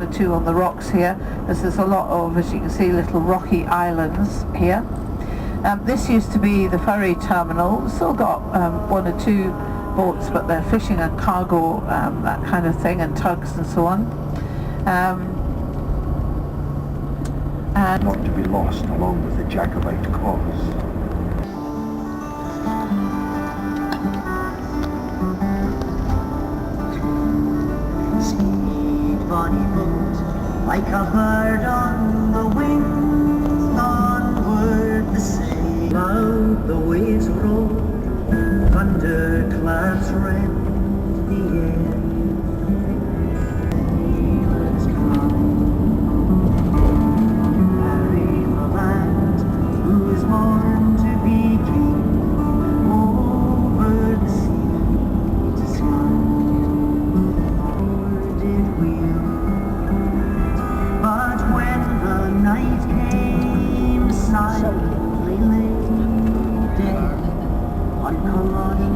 the two on the rocks here, as there's a lot of, as you can see, little rocky islands here. This used to be the ferry terminal. We've still got one or two boats, but they're fishing and cargo, that kind of thing, and tugs and so on. And not to be lost along with the Jacobite cause. Speed, bonny boat, like a bird on the wing, onward the sail. Loud the waves roll, thunderclaps rend the air. Sailors cry, marry the land, who's born to be king, over the sea to sky. But when the night came, silently lay dead on Culloden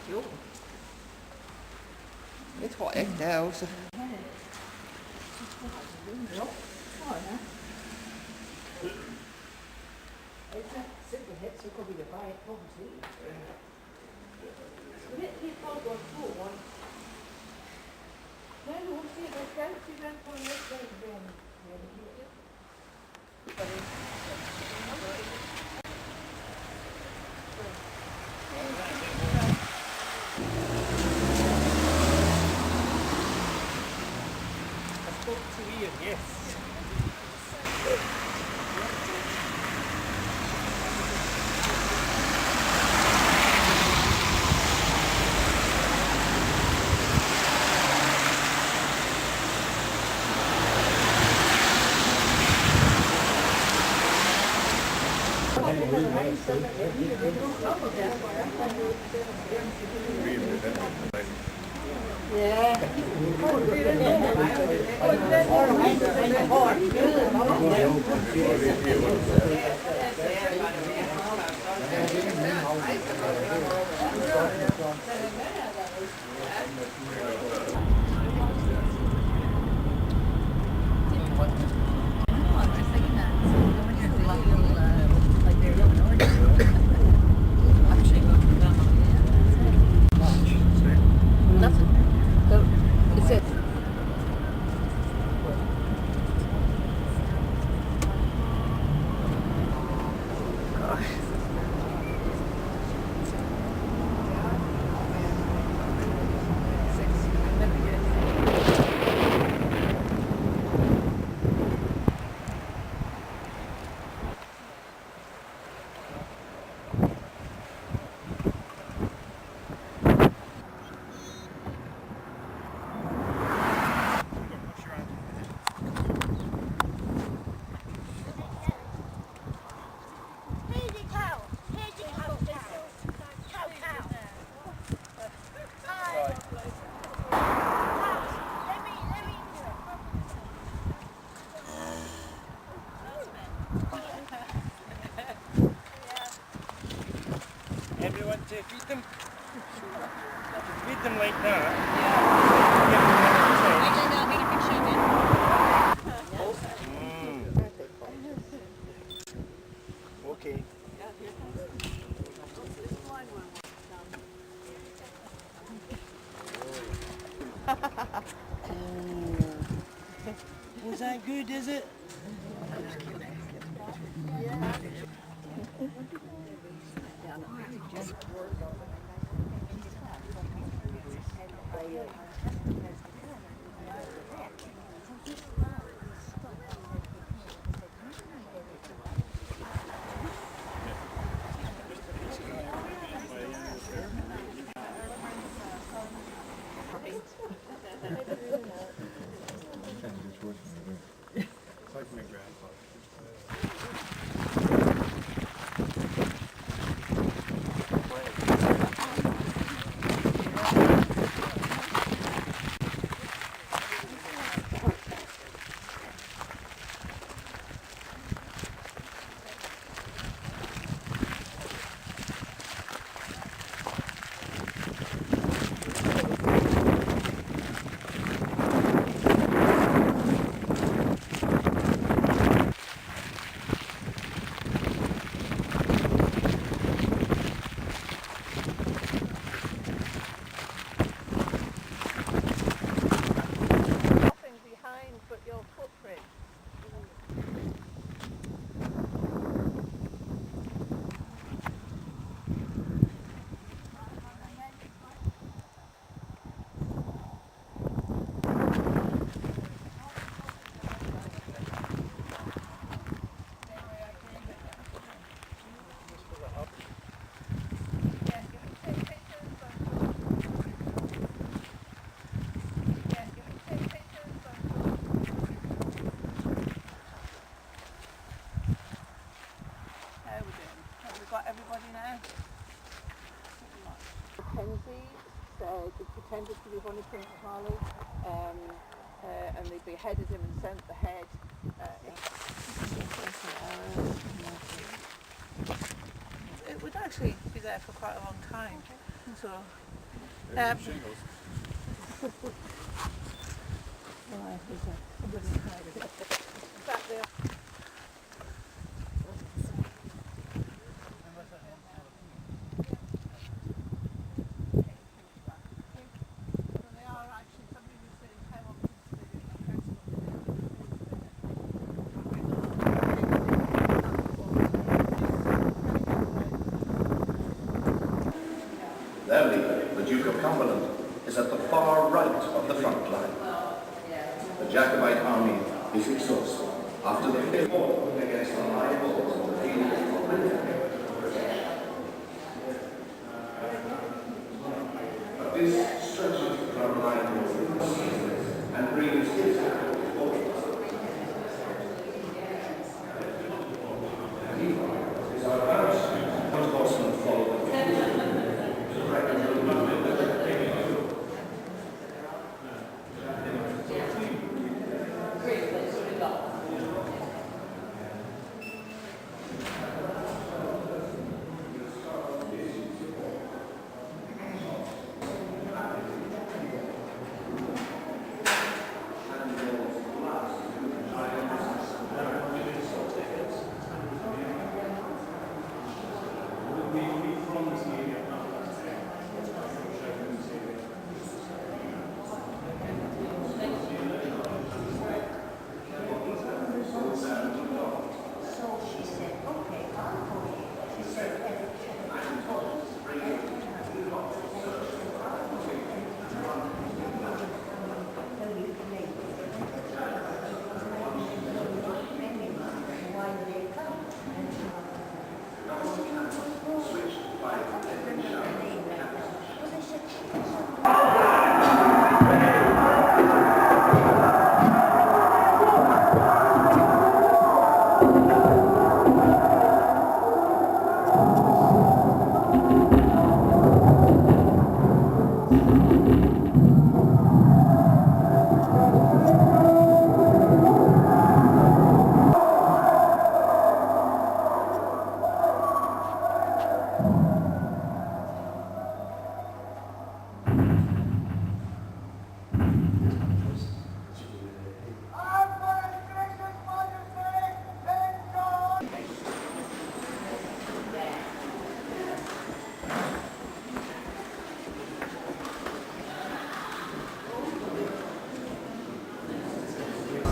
field. Cái thoại nào sao? Yes. Everyone to feed them? Feed them like that. Okay. Was that good, is it? Yeah. Behind, but your footprint. Mackenzie said he pretended to be Bonnie Prince Charlie, and they beheaded him and sent the head. It would actually be there for quite a long time. So, back there. Their leader, the Duke of Cumberland, is at the far right of the front line. The Jacobite army is exhausted after the fifth war against the rivals on the field of Britain. But this stretches the front line and brings his forward. Is our house, one horseman followed.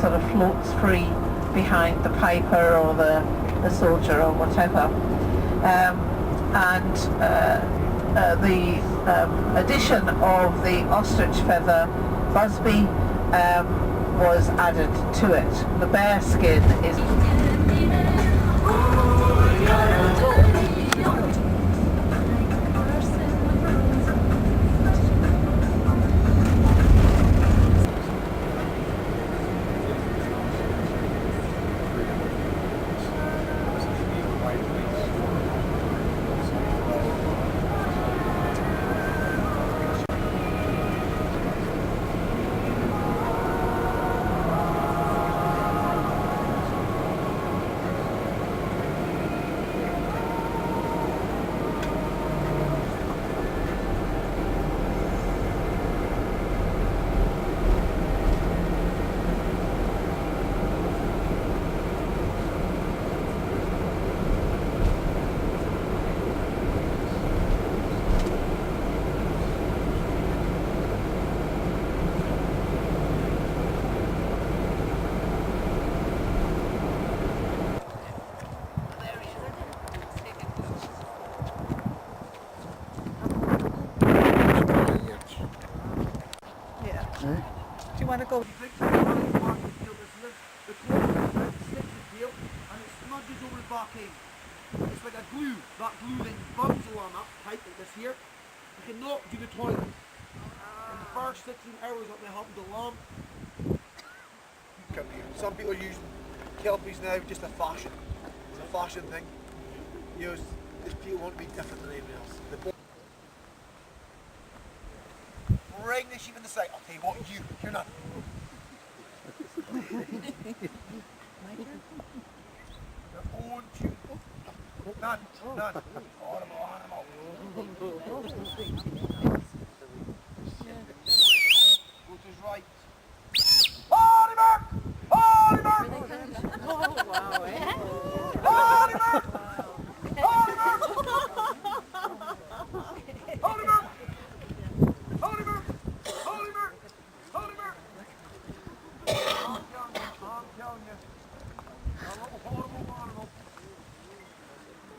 Sort of floats free behind the piper or the soldier or whatever. The addition of the ostrich feather busby was added to it. The bear skin is... go. The cloth sticks the tail and it smudges over the back end. It's like a glue. That glue then burns the lamb up tight like this here. You cannot do the toilet. In the first 16 hours that may happen to the lamb. Some people use kelpies now just a fashion. It's a fashion thing. You know, these people want to be different than everyone else. Bring the sheep in the side. I'll tell you what, you're not. Your own tune. None. Animal. Go to his right. Oliver! Oh, wow, eh? Oliver! I'm telling you. A little horrible animal.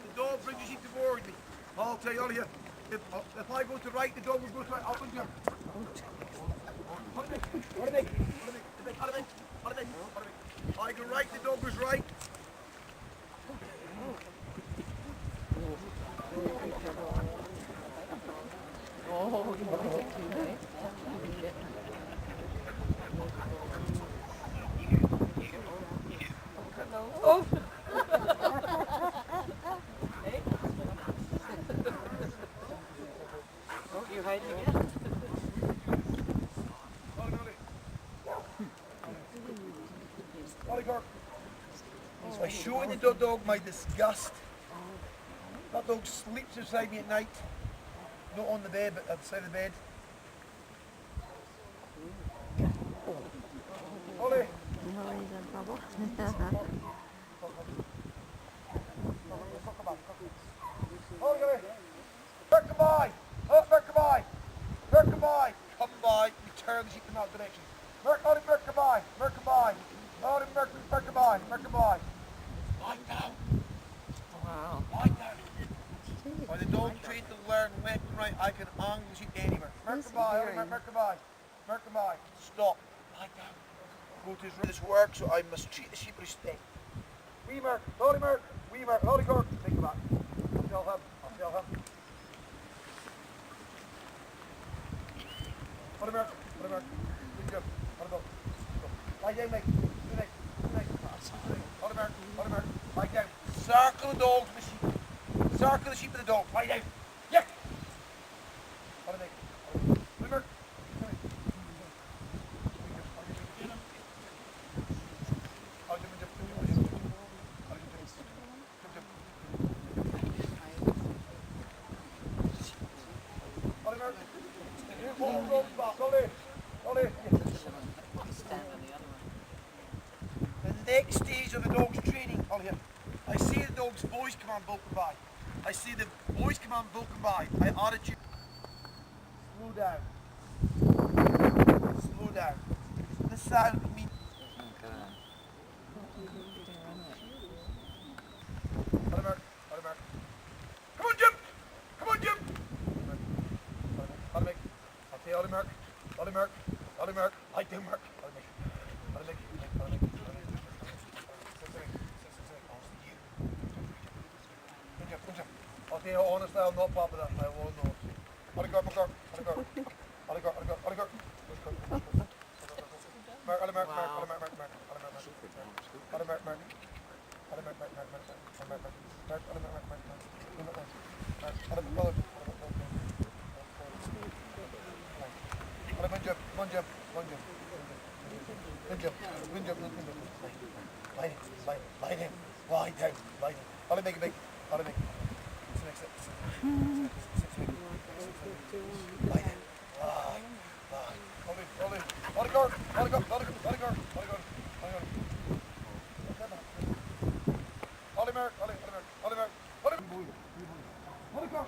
The dog brings his sheep to board me. I'll tell you all here. If I go to right, the dog will go to right. I'll bring you. I go right, the dog goes right. Oh! Oh, you're hiding again? By showing the dog my disgust. That dog sleeps beside me at night. Not on the bed, but at the side of the bed. Ollie! Merkabye! Come by, we turn the sheep in that direction. Merkabye! Lie down! Wow. Lie down! By the dog trained to learn left and right, I can angle the sheep anywhere. Merkabye! Stop! Lie down! Go to his room. This work, so I must treat the sheep with respect. Wee Merk! Holy Gort! Think about it. I'll tell him. Holy Merk! Good job. Lie down, mate. Holy Merk! Lie down. Circle the dogs with the sheep. Circle the sheep with the dog. Lie down. Yeah! Holy Merk! The next stage of the dog's training, I see the dog's voice command broken by. I see the voice command broken by. My attitude. Slow down. This sound means. Oliver. Come on, Jim. Oliver. I'll say Oliver. Lie down, Merk. Oliver. I'll tell you honestly, I'm not part of that. I will know. Oliver. Lie down. I'll make it big. Lie down.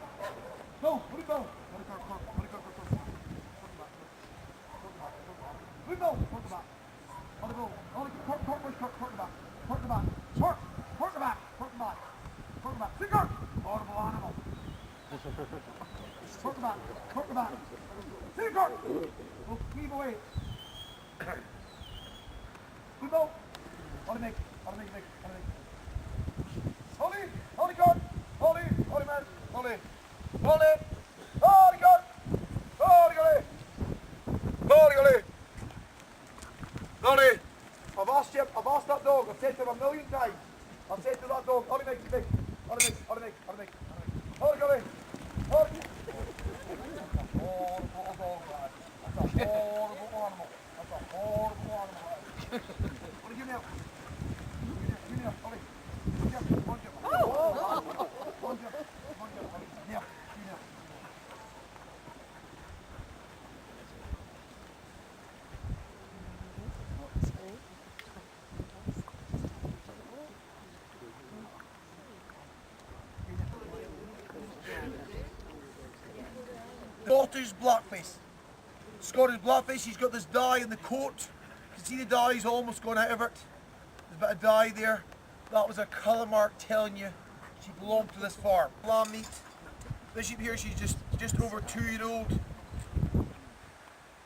Talk about. Sit guard. Weave away. Good ball. Holly, Mick. Holly, Mick. Holly, Mick. Holly, Holly, God. Holly, Holly, man. Holly. Holly. Holly, God. Holly, Holly. Holly, Holly. Holly. I've asked that dog. I've said to him a million times. I've said to that dog, Holly, Mick, Mick. Holly, Mick, Holly, Mick, Holly, Mick. Holly, Holly. Holly. Horrible dog, man. That's a horrible animal. That's a horrible animal. Holly, give me up. Give me up, Holly. Give me up. Come on, Jim. Come on, Jim. Come on, Jim. Holly. Give me up. Give me up. Scottish Blackface. Scottish Blackface, he's got this dye in the coat. You can see the dye's almost gone out of it. There's a bit of dye there. That was a colour mark telling you she belonged to this farm. Lamb meat. This sheep here, she's just over 2-year-old.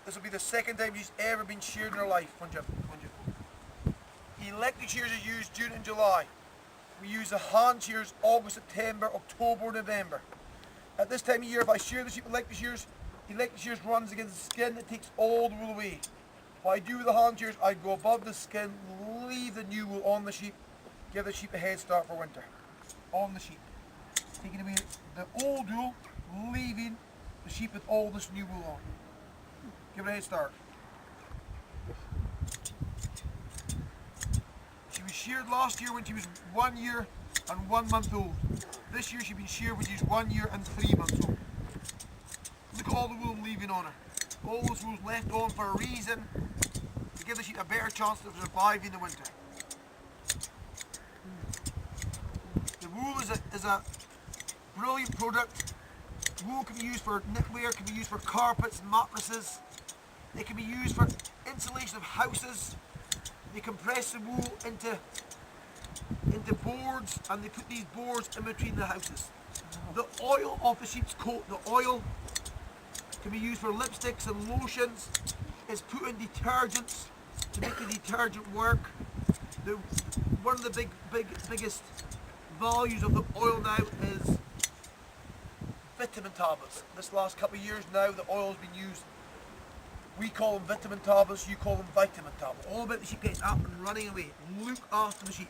This will be the second time she's ever been sheared in her life. Electric shears are used June and July. We use the hand shears August, September, October, November. At this time of year, if I shear the sheep with electric shears runs against the skin, it takes all the wool away. What I do with the hand shears, I go above the skin, leave the new wool on the sheep, give the sheep a head start for winter. On the sheep. Taking away the old wool, leaving the sheep with all this new wool on. Give it a head start. She was sheared last year when she was 1 year and 1 month old. This year she's been sheared when she's 1 year and 3 months old. Look at all the wool leaving on her. All this wool's left on for a reason, to give the sheep a better chance of surviving the winter. The wool is a brilliant product. Wool can be used for knitwear, can be used for carpets, mattresses. It can be used for insulation of houses. They compress the wool into boards, and they put these boards in between the houses. The oil off the sheep's coat, the oil can be used for lipsticks and lotions. It's put in detergents to make the detergent work. One of the biggest values of the oil now is vitamin tablets. This last couple of years now, the oil has been used. We call them vitamin tablets, you call them vitamin tablets. All about the sheep getting up and running away. Look after the sheep.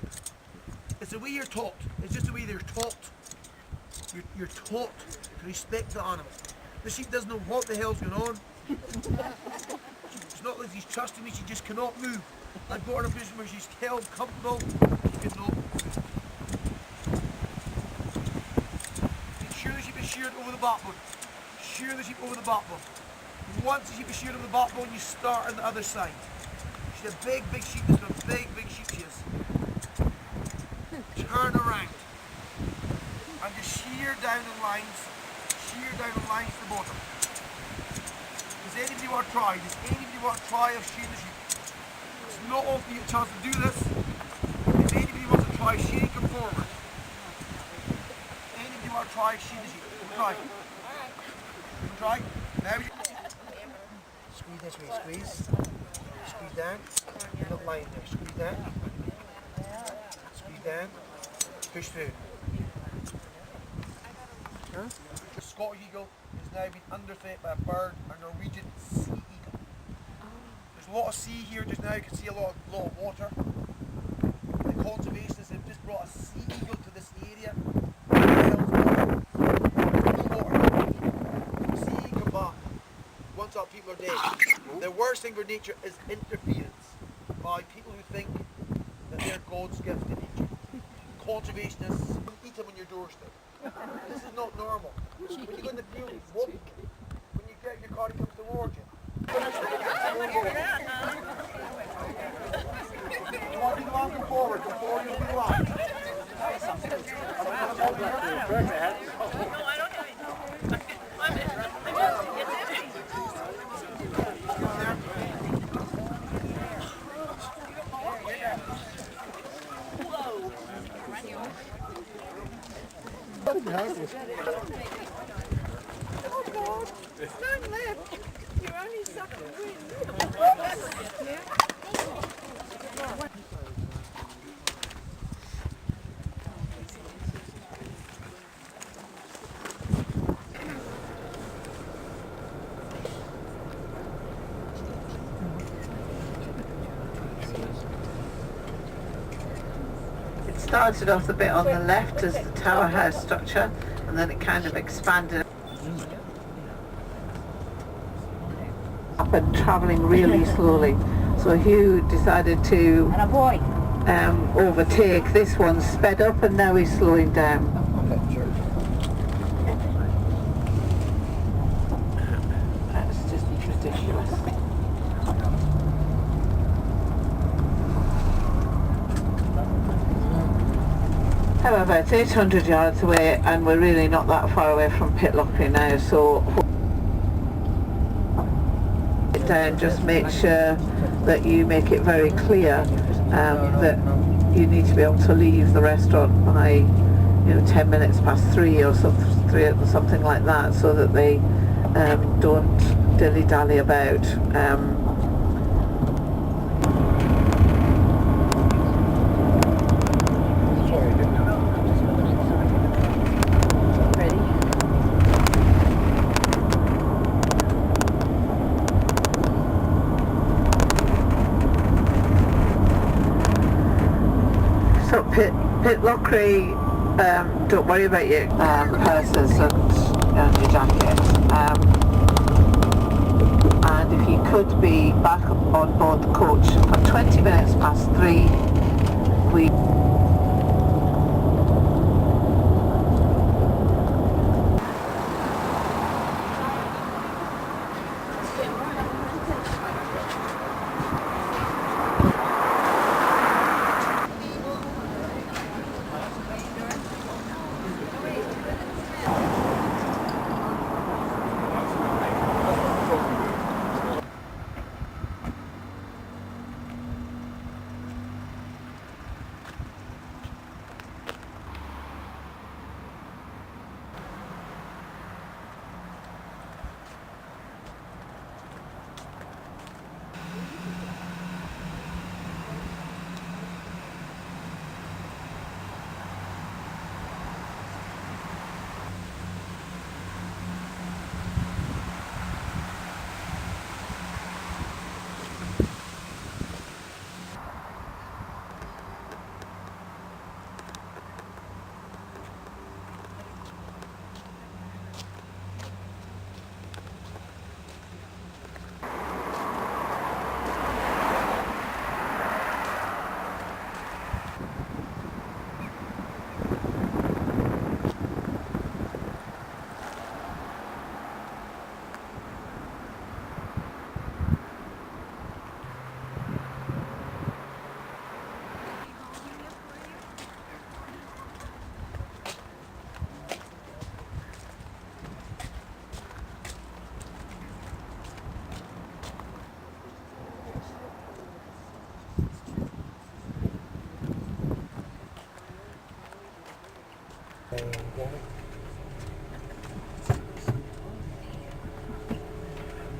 It's the way you're taught. It's just the way they're taught. You're taught to respect the animal. The sheep doesn't know what the hell's going on. It's not like she's trusting me, she just cannot move. I've got her in a position where she's held comfortable, she cannot move. Shear the sheep is sheared over the backbone. Shear the sheep over the backbone. Once the sheep is sheared over the backbone, you start on the other side. She's a big sheep. This is a big sheep she is. Turn around. And just shear down the lines. Shear down the lines to the bottom. Does anybody want to try? Does anybody want to try of shearing the sheep? It's not often you get a chance to do this. If anybody wants to try shearing, come forward. Anybody want to try shearing the sheep? Try. Try. Now you squeeze this way, squeeze. Squeeze down. You're not lying there. Squeeze down. Squeeze down. Push through. The Scottish eagle has now been underfed by a bird, a Norwegian sea eagle. There's a lot of sea here just now. You can see a lot of water. The conservationists have just brought a sea eagle to this area. Once our people are dead. The worst thing for nature is interference by people who think that they're God's gift to nature. Conservationists eat them on your doorstep. This is not normal. When you go in the field, walk. When you get your car, it comes towards you. You want to be walking forward before you be locked. It started off a bit on the left as the tower house structure, and then it kind of expanded up and travelling really slowly. So Hugh decided to overtake. This one sped up and now he's slowing down. That's just ridiculous. However, it's 800 yards away and we're really not that far away from Pitlochry now, so down, just make sure that you make it very clear that you need to be able to leave the restaurant by 10 minutes past 3 or something like that, so that they don't dilly-dally about. So Pitlochry, don't worry about your purses and your jacket. And if you could be back on board the coach for 20 minutes past 3, we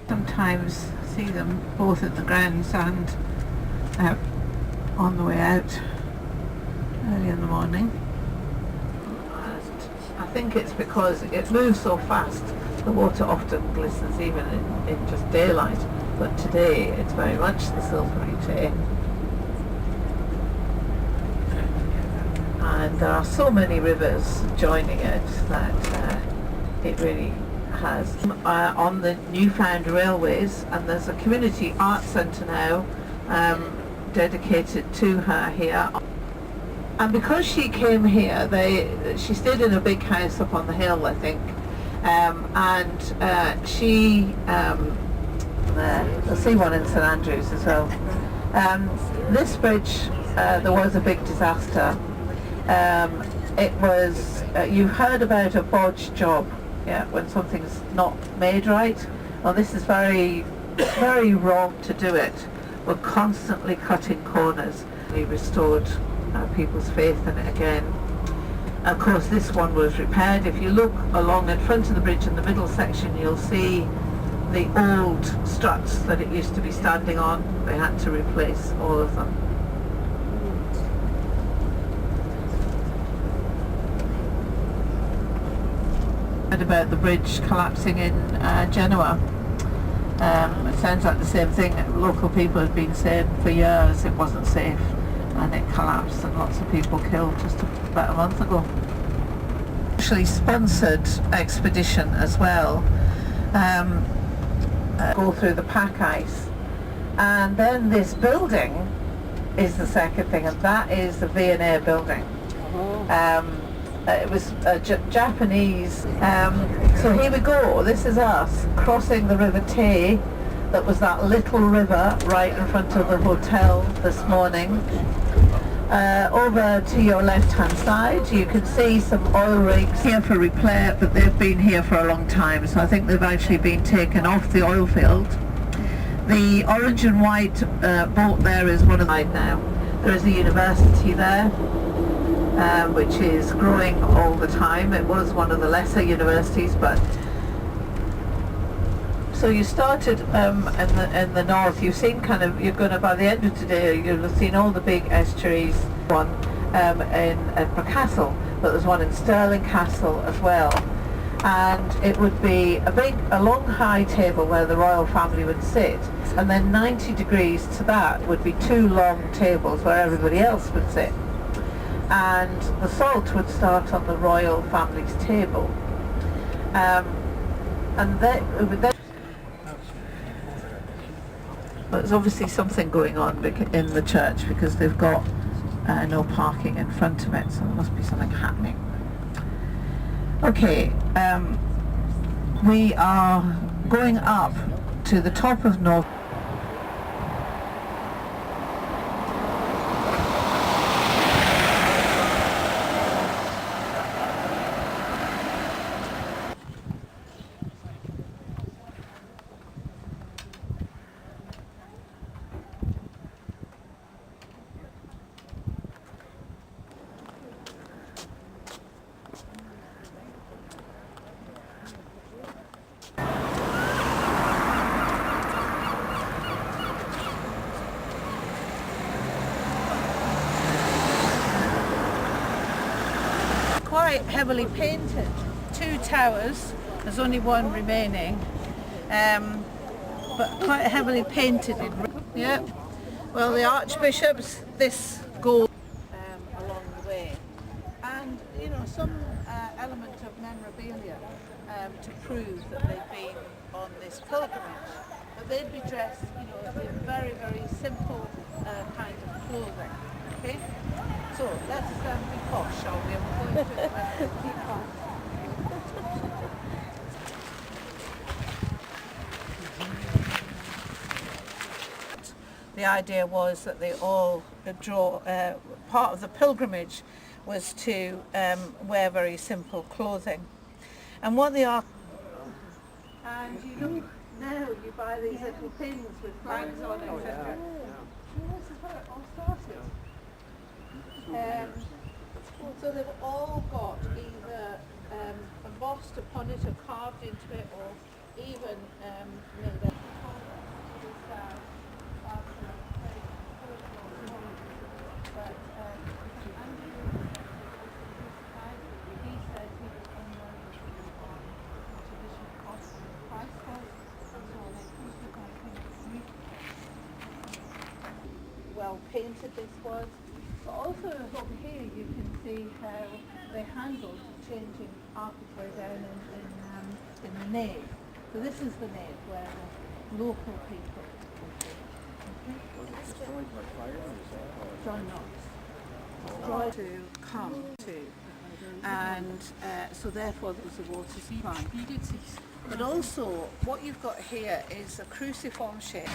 sometimes see them both at the grounds and on the way out early in the morning. And I think it's because it moves so fast, the water often glistens even in just daylight, but today it's very much the silvery Tay. And there are so many rivers joining it that it really has. On the Newfound Railways, and there's a community art centre now dedicated to her here. And because she came here, she stayed in a big house up on the hill, I think, and she there's one in St Andrews as well. This bridge, there was a big disaster. It was, you heard about a bodge job, when something's not made right. Well, this is very, very wrong to do it. We're constantly cutting corners. We restored people's faith in it again. Of course, this one was repaired. If you look along in front of the bridge in the middle section, you'll see the old struts that it used to be standing on. They had to replace all of them. Heard about the bridge collapsing in Genoa. It sounds like the same thing. Local people had been saying for years it wasn't safe, and it collapsed and lots of people killed just about a month ago. Actually sponsored expedition as well. Go through the pack ice, and then this building is the second thing, and that is the V&A building. It was Japanese. So here we go. This is us crossing the River Tay. That was that little river right in front of the hotel this morning. Over to your left-hand side, you can see some oil rigs here for repair, but they've been here for a long time, so I think they've actually been taken off the oil field. The orange and white boat there is one of the now. There is a university there, which is growing all the time. It was one of the lesser universities, but so you started in the north. You've seen you're going to, by the end of today, you'll have seen all the big estuaries. One in Edinburgh, but there's one in Stirling Castle as well. And it would be a long high table where the royal family would sit, and then 90 degrees to that would be two long tables where everybody else would sit. And the salt would start on the royal family's table. And then there's obviously something going on in the church because they've got no parking in front of it, so there must be something happening. Okay, we are going up to the top of North. Quite heavily painted. Two towers, there's only one remaining, but quite heavily painted. Yeah. Well, the Archbishop's this gold along the way, and some element of memorabilia to prove that they've been on this pilgrimage. But they'd be dressed, in very, very simple kind of clothing. Okay. So let's be posh, shall we? I'm going to keep posh. The idea was that they all draw, part of the pilgrimage was to wear very simple clothing. And what they are, and you buy these little pins with flags on it, etc. This is where it all started. So they've all got either embossed upon it or carved into it, or even made well painted this was. But also over here you can see how they handled changing architecture down in the nave. So this is the nave where the local people John Knox tried to come to, and so therefore there was a water supply. But also what you've got here is a cruciform shape.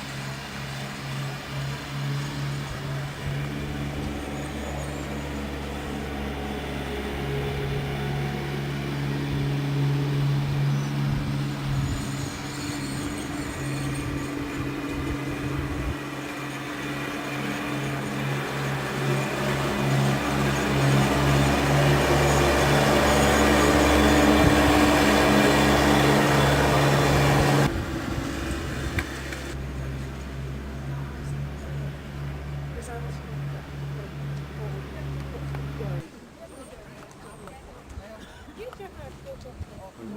So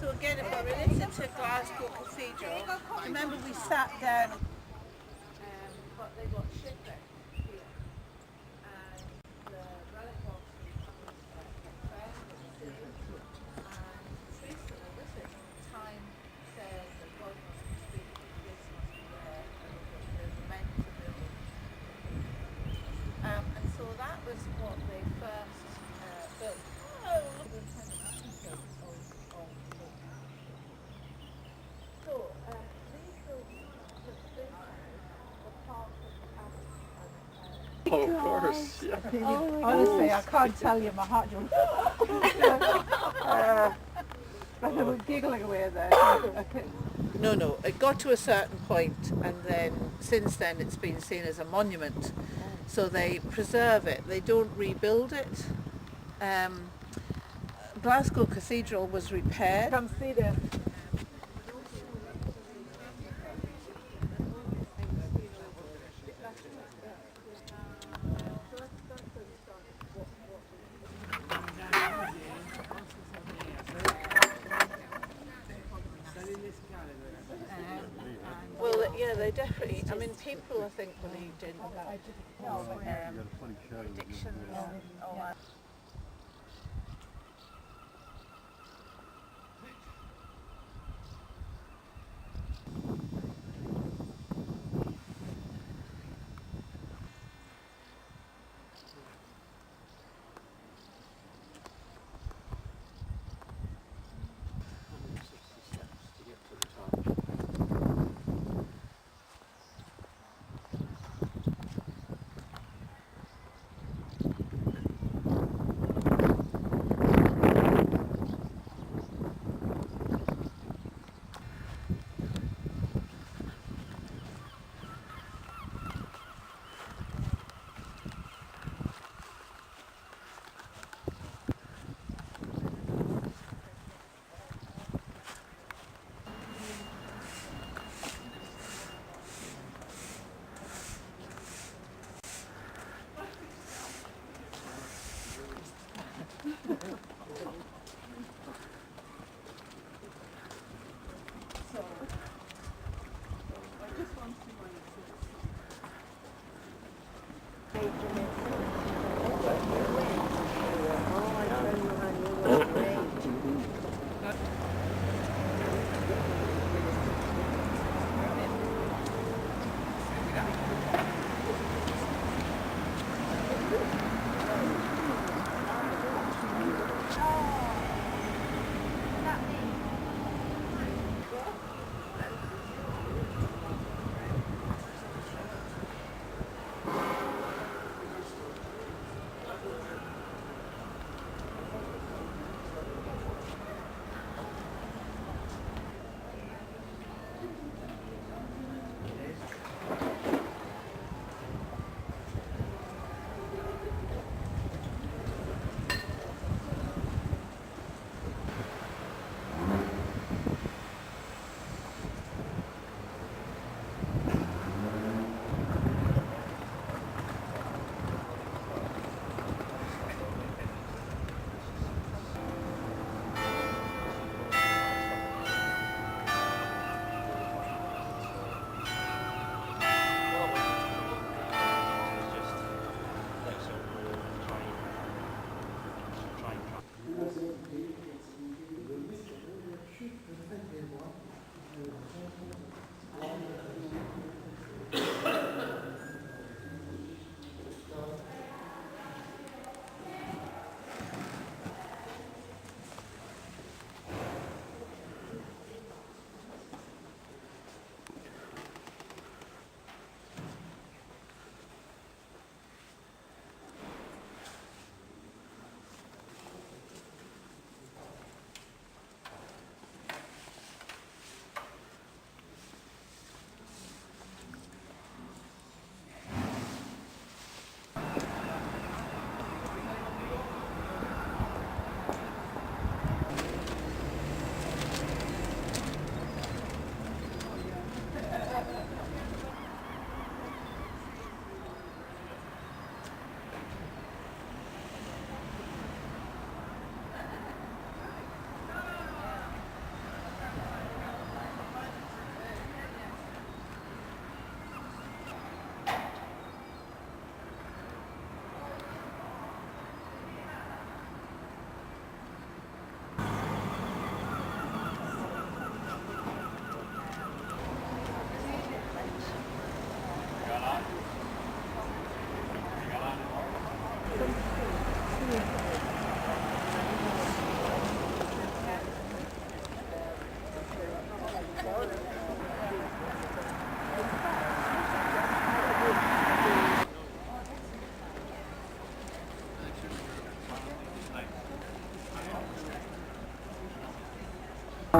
again, if we're related to Glasgow Cathedral, remember we sat down. But they got shipwrecked here, and the relic box was found in the sea. And recently, this is time says that God must be speaking, this must be there, and there's meant to build. And so that was what they first built. Oh, look. So, these buildings were part of the Oh, of course, yeah. honestly, I can't tell you, my heart just... but I was giggling away there. No, it got to a certain point, and then since then it's been seen as a monument. So they preserve it, they don't rebuild it. Glasgow Cathedral was repaired. Come see this. Well, yeah, they definitely. I mean, people I think believed in predictions and all that.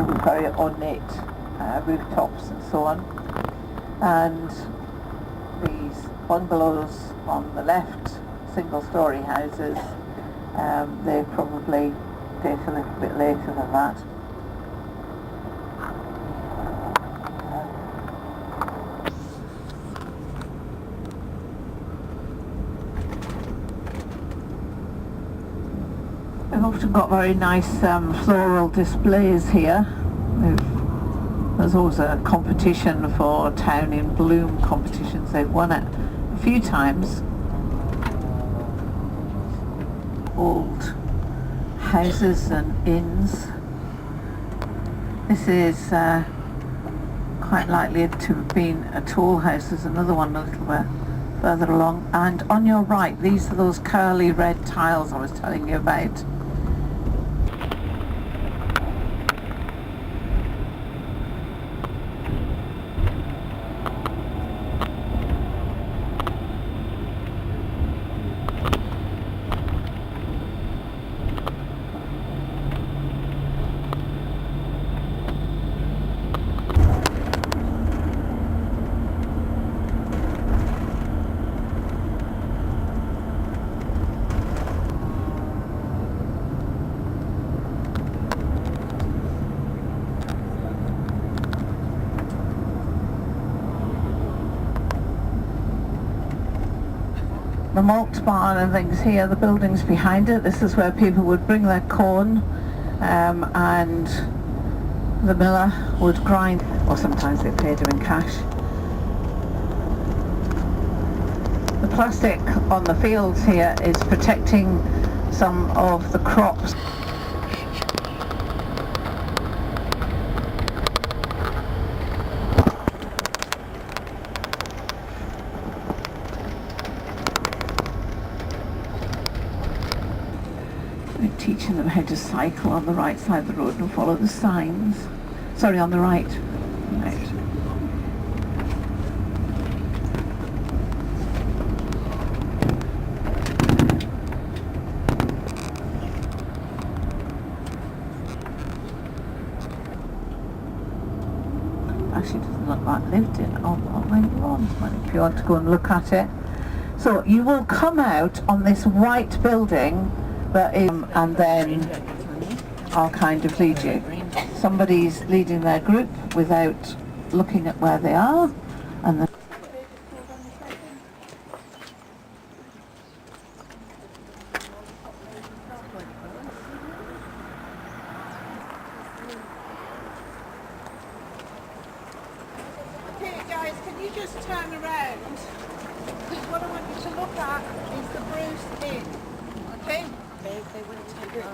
all very ornate rooftops and so on. And these bungalows on the left, single-storey houses, they probably date a little bit later than that. We've often got very nice floral displays here. There's always a competition for Town in Bloom competitions. They've won it a few times. Old houses and inns. This is quite likely to have been a toll house. There's another one a little bit further along. And on your right, these are those curly red tiles I was telling you about. The malt barn and things here, the buildings behind it, this is where people would bring their corn and the miller would grind, or sometimes they paid him in cash. The plastic on the fields here is protecting some of the crops. Teaching them how to cycle on the right side of the road and follow the signs. Sorry, on the right. Right. Actually doesn't look like lived in on my lawn, if you want to go and look at it. So you will come out on this white building that is, and then I'll kind of lead you. Somebody's leading their group without looking at where they are, and Okay guys, can you just turn around? What I want you to look at is the Bruce Inn. Okay? They wouldn't take our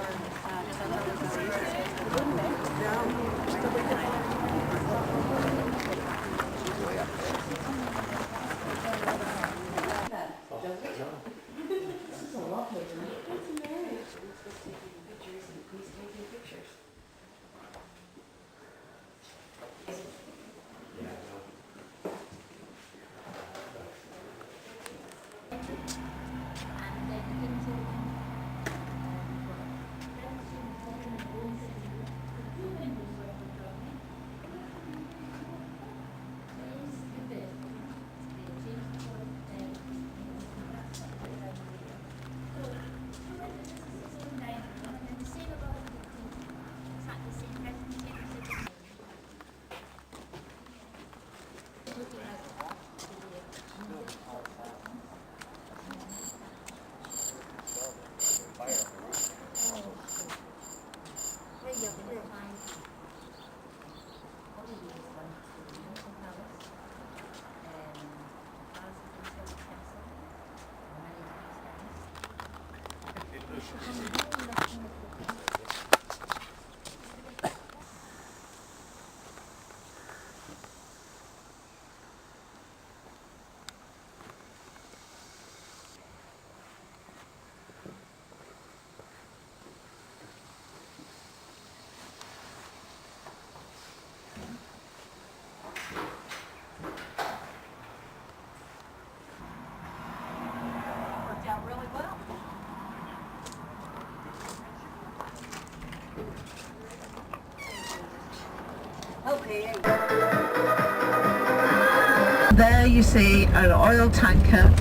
There you see an oil tanker,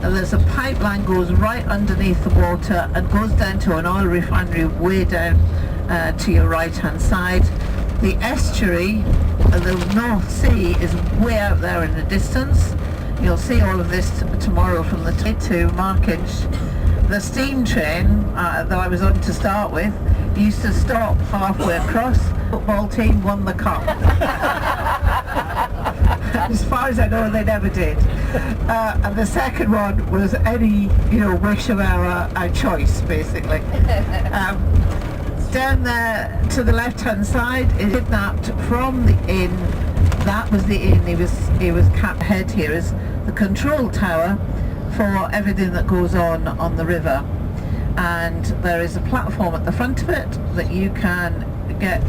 and there's a pipeline goes right underneath the water and goes down to an oil refinery way down to your right hand side. The estuary, the North Sea, is way out there in the distance. You'll see all of this tomorrow from the to Markinch. The steam train that I was on to start with used to stop halfway across. The football team won the cup. As far as I know, they never did. And the second one was any, wish of our choice, basically. Down there to the left-hand side is kidnapped from the inn. That was the inn. He was capped head here as the control tower for everything that goes on the river. And there is a platform at the front of it that you can get.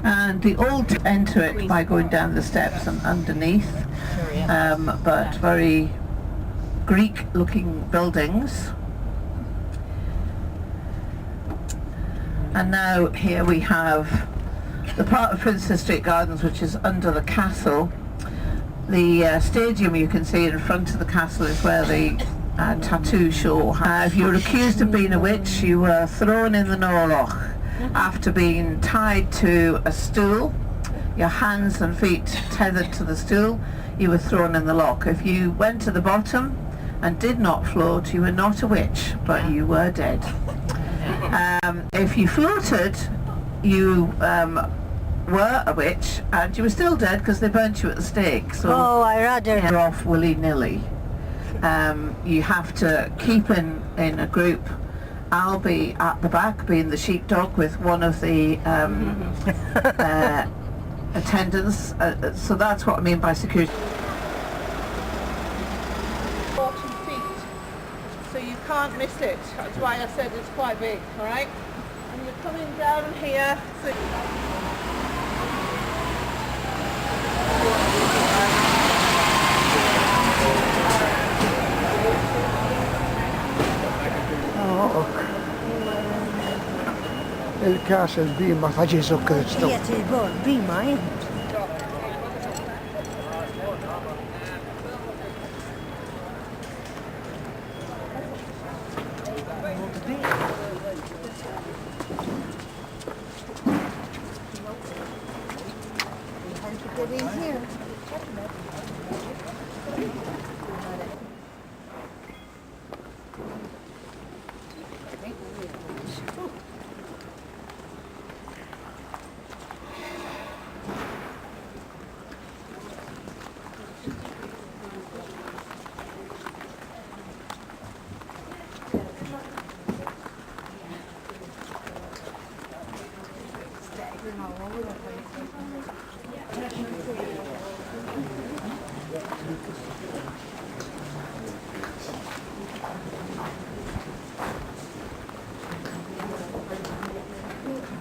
And the old enter it by going down the steps and underneath, but very Greek looking buildings. And now here we have the part of Princess Street Gardens which is under the castle. The stadium you can see in front of the castle is where the tattoo show. If you were accused of being a witch, you were thrown in the Norloch after being tied to a stool, your hands and feet tethered to the stool. You were thrown in the loch. If you went to the bottom and did not float, you were not a witch, but you were dead. If you floated, you were a witch, and you were still dead because they burnt you at the stake. So I rather you're off willy-nilly. You have to keep in a group. I'll be at the back, being the sheepdog, with one of the attendants. So that's what I mean by security. 40 feet, so you can't miss it. That's why I said it's quite big, all right? And you're coming down here. الكاس البيمة فجي سكر الستوب. هي تلبون بيما هي.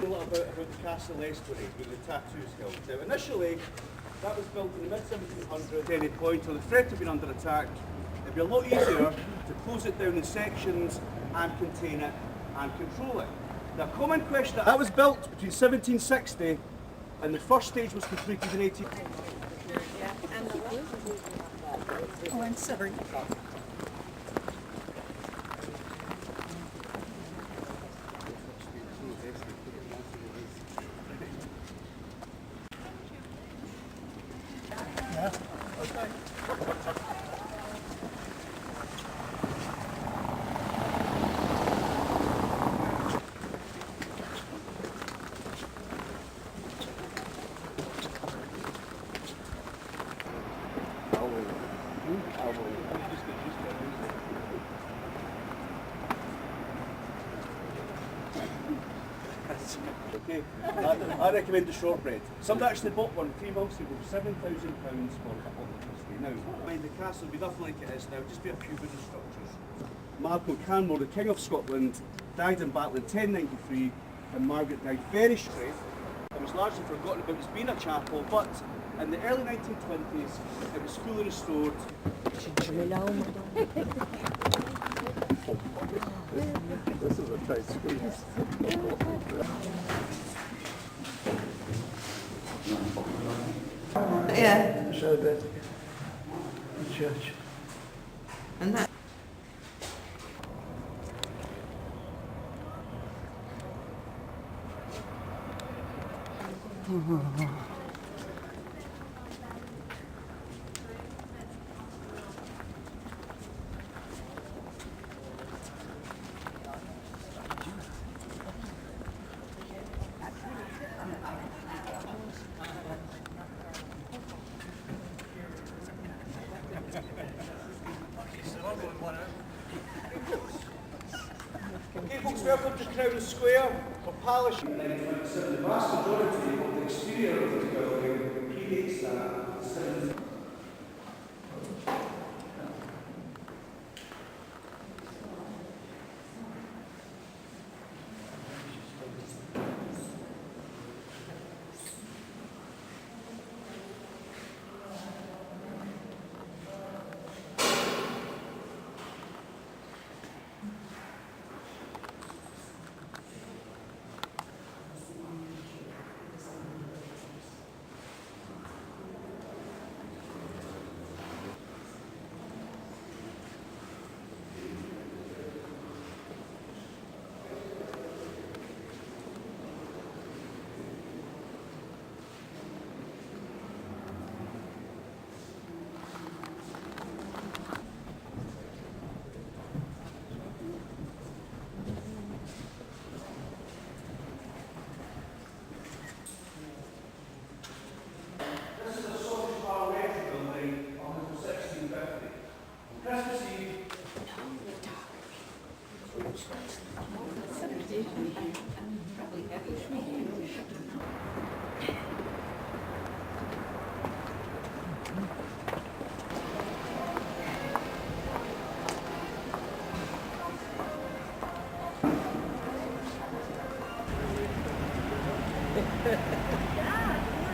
About the Castle Estuary with the tattoo skills. Now initially that was built in the mid-1700s. At any point or the threat had been under attack, it'd be a lot easier to close it down in sections and contain it and control it. The common question that was built between 1760 and the first stage was completed in 18... Oh, I'm sorry. Okay, I recommend the shortbread. Somebody actually bought one 3 months ago for £7,000 for a bottle of whiskey. Now, mind the castle will be nothing like it is now, just be a few wooden structures. Marco Canmore, the King of Scotland, died in battle in 1093, and Margaret died very straight. It was largely forgotten about as being a chapel, but in the early 1920s, it was fully restored. This is a tight squeeze. Yeah. Show a bit. The church. And that. Okay, folks, welcome to Crown Square for polishing. The vast majority of the exterior of this building predates that.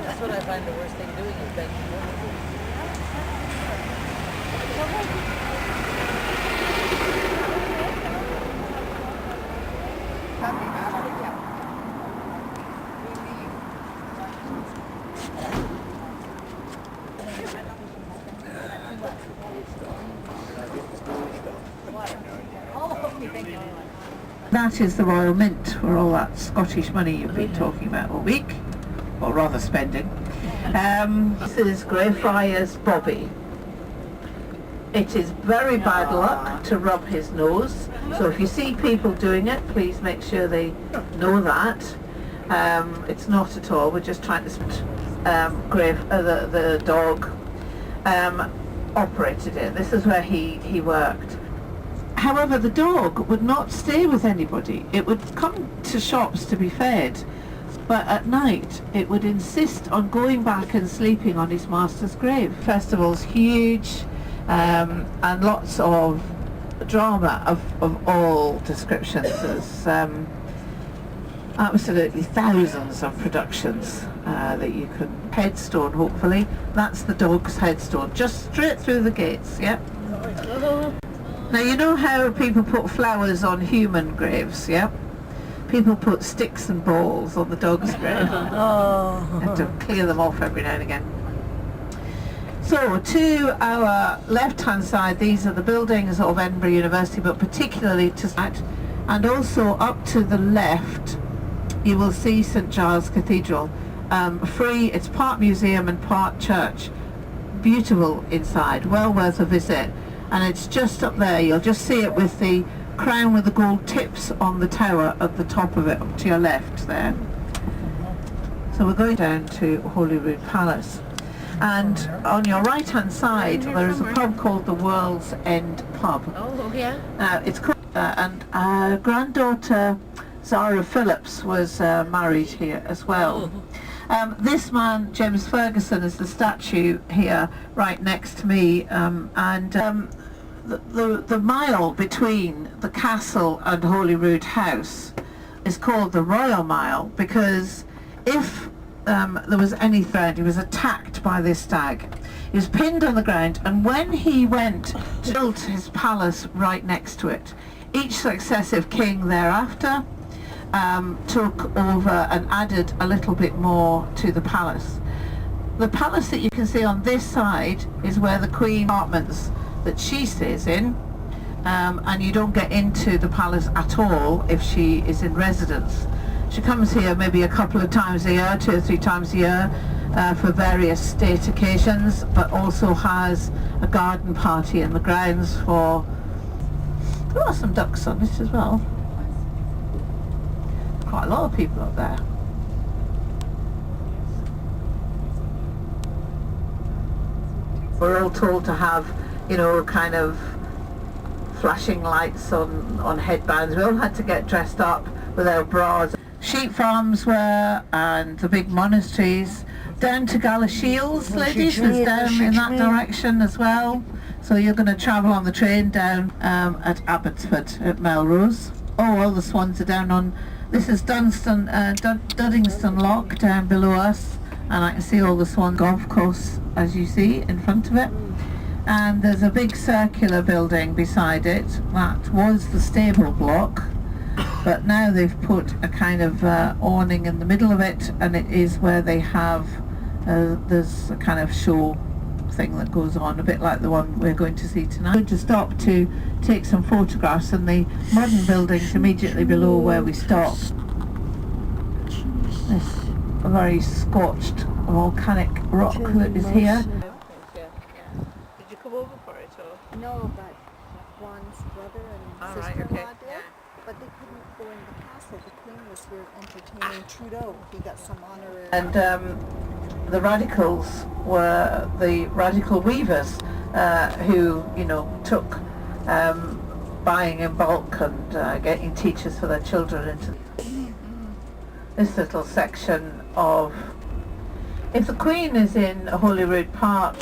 That's what I find the worst thing doing is bending over. That is the Royal Mint, for all that Scottish money you've been talking about all week, or rather spending. This is Greyfriars Bobby. It is very bad luck to rub his nose, so if you see people doing it, please make sure they know that. It's not at all, we're just trying to the dog operated it. This is where he worked. However, the dog would not stay with anybody. It would come to shops to be fed, but at night it would insist on going back and sleeping on his master's grave. Festival's huge, and lots of drama of all descriptions. There's absolutely thousands of productions that you can... Headstone, hopefully. That's the dog's headstone, just straight through the gates, yeah? Now you know how people put flowers on human graves, yeah? People put sticks and balls on the dog's grave. Oh. Have to clear them off every now and again. So to our left-hand side, these are the buildings of Edinburgh University, but particularly to that, and also up to the left, you will see St Giles Cathedral. Free, it's part museum and part church. Beautiful inside, well worth a visit. And it's just up there, you'll just see it with the crown with the gold tips on the tower at the top of it, up to your left there. So we're going down to Holyrood Palace. And on your right hand side there is a pub called the World's End Pub. Oh, yeah. It's called, and our granddaughter Zara Phillips was married here as well. This man, James Ferguson, is the statue here right next to me, the mile between the castle and Holyrood House is called the Royal Mile because if there was any threat, he was attacked by this stag. He was pinned on the ground, and when he went to build his palace right next to it, each successive king thereafter took over and added a little bit more to the palace. The palace that you can see on this side is where the Queen apartments that she stays in, and you don't get into the palace at all if she is in residence. She comes here maybe a couple of times a year, 2 or 3 times a year, for various state occasions, but also has a garden party in the grounds for... There are some ducks on it as well. Quite a lot of people up there. We're all told to have, you know, kind of flashing lights on headbands. We all had to get dressed up with our bras. Sheep farms were, and the big monasteries. Down to Galashiels, ladies, is down in that direction as well. So you're going to travel on the train down at Abbotsford at Melrose. Oh, all the swans are down on... This is Duddingston Lock down below us, and I can see all the Swan Golf Course as you see in front of it. And there's a big circular building beside it that was the stable block, but now they've put a kind of awning in the middle of it, and it is where they have there's a kind of show thing that goes on, a bit like the one we're going to see tonight. We're going to stop to take some photographs in the modern buildings immediately below where we stopped. This very scorched volcanic rock that is here. Did you come over for it or? No, but Juan's brother and sister-in-law did. But they couldn't go in the castle. The Queen was here entertaining Trudeau. He got some honorary... And the radicals were the radical weavers who, you know, took buying in bulk and getting teachers for their children into this little section of... If the Queen is in Holyrood Park,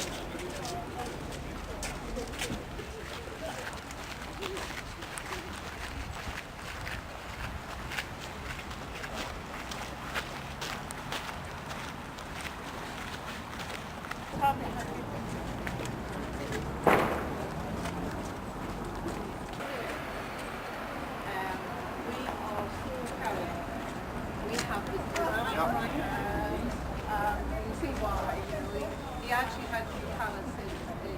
he actually had 2 palaces in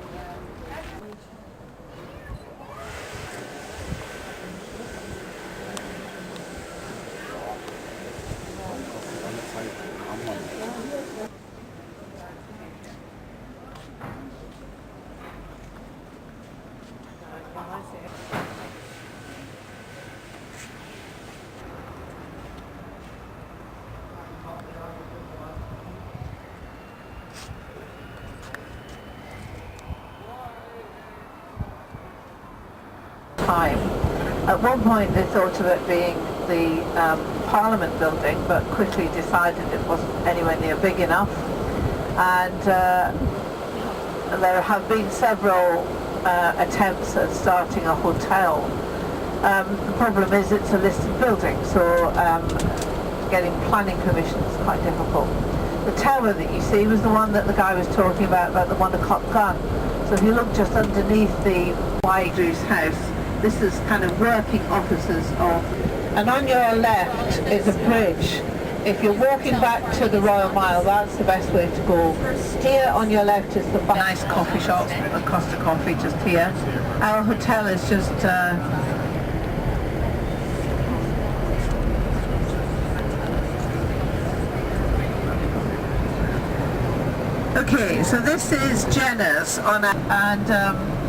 time. At one point they thought of it being the Parliament building, but quickly decided it wasn't anywhere near big enough. And there have been several attempts at starting a hotel. The problem is it's a listed building, so getting planning permission is quite difficult. The tower that you see was the one that the guy was talking about the 1 o'clock gun. So if you look just underneath the Drew's house, this is kind of working offices of... And on your left is a bridge if you're walking back to the Royal Mile, that's the best way to go. Here on your left is the nice coffee shop, the Costa Coffee, just here. Our hotel is just okay, so this is Jenner's and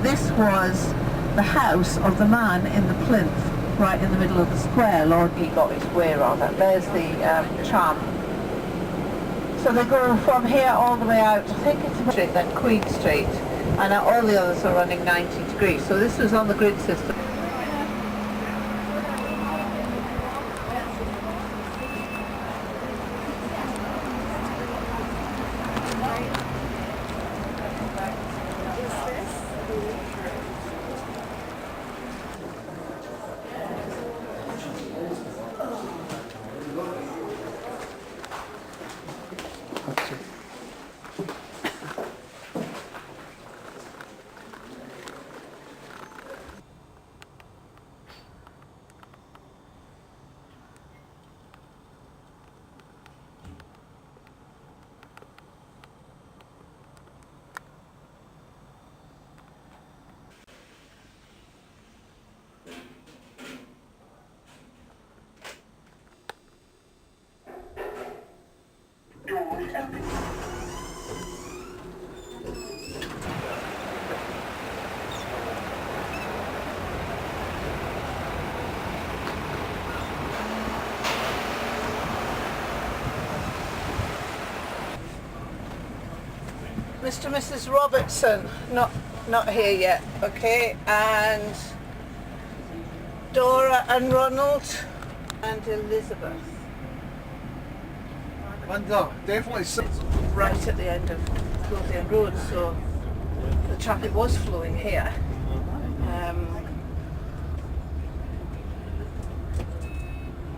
this was the house of the man in the plinth right in the middle of the square. Lord, he got his way rather. There's the tram. So they go from here all the way out, I think it's a street, then Queen Street, and all the others are running 90 degrees. So this was on the grid system. Mr. and Mrs. Robertson, not here yet, okay, and Dora and Ronald and Elizabeth. And definitely Right at the end of Lothian Road, so the traffic was flowing here.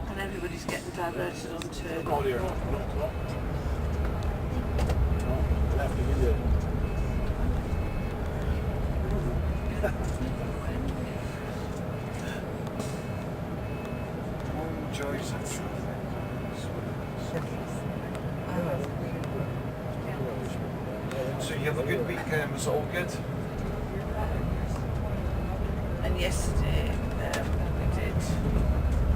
And everybody's getting diverted onto... So you have a good weekend, was it all good? And yesterday we did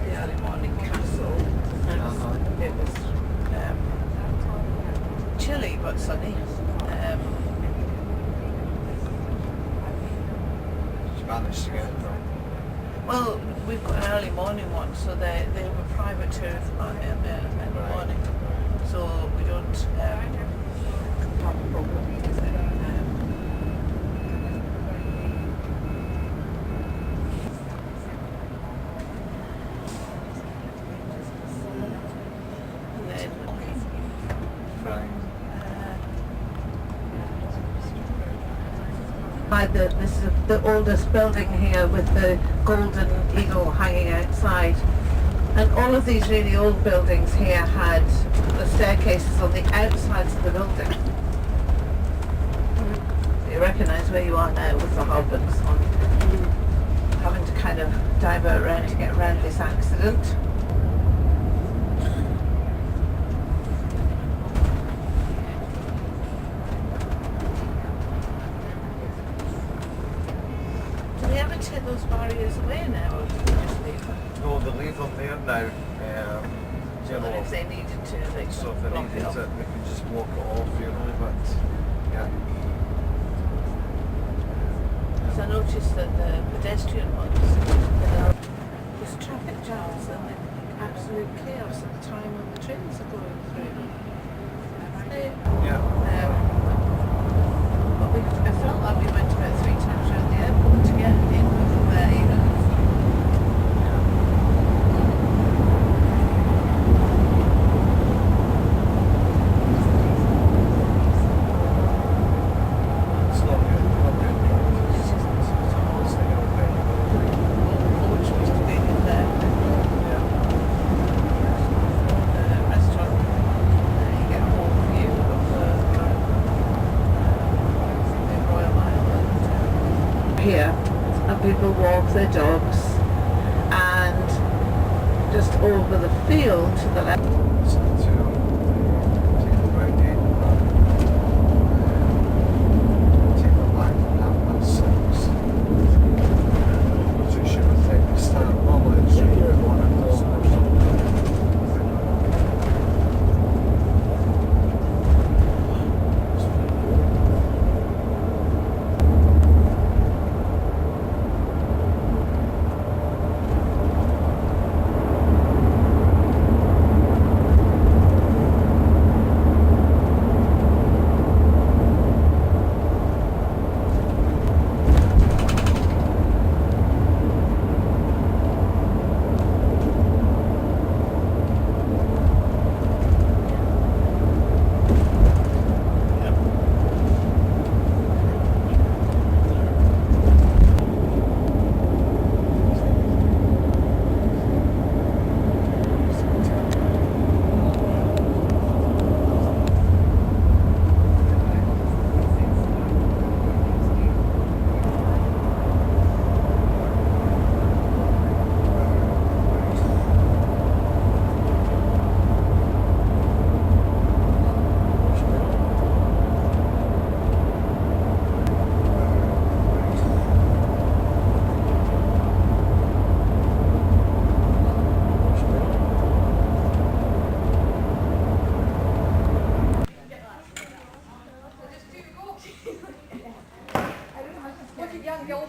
the early morning castle, and it was chilly but sunny. Did you manage to get it done? Well, we've got an early morning one, so they have a private tour in the morning, so we don't have a problem with it. This is the oldest building here with the golden eagle hanging outside, and all of these really old buildings here had the staircases on the outsides of the building. You recognise where you are now with the hub and so on. Having to kind of divert around to get around this accident. Take those barriers away now, or do they just leave them? No, they leave them there now. So that if they needed to, they could So if they block needed it it, up. we can just walk it off, you know, but yeah. So I noticed that the pedestrian ones, there's traffic jams and absolute chaos at the time when the trains are going through. Yeah. But I felt like we went about 3 times around the airport to get in from there, you know. It's not good. It's just it's thinking of very All which was to be in there. yeah. Restaurant. You get a whole view of the Royal Mile here, and people walk their dogs, and just over the field to the left.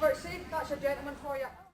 Bertie, that's your gentleman for you.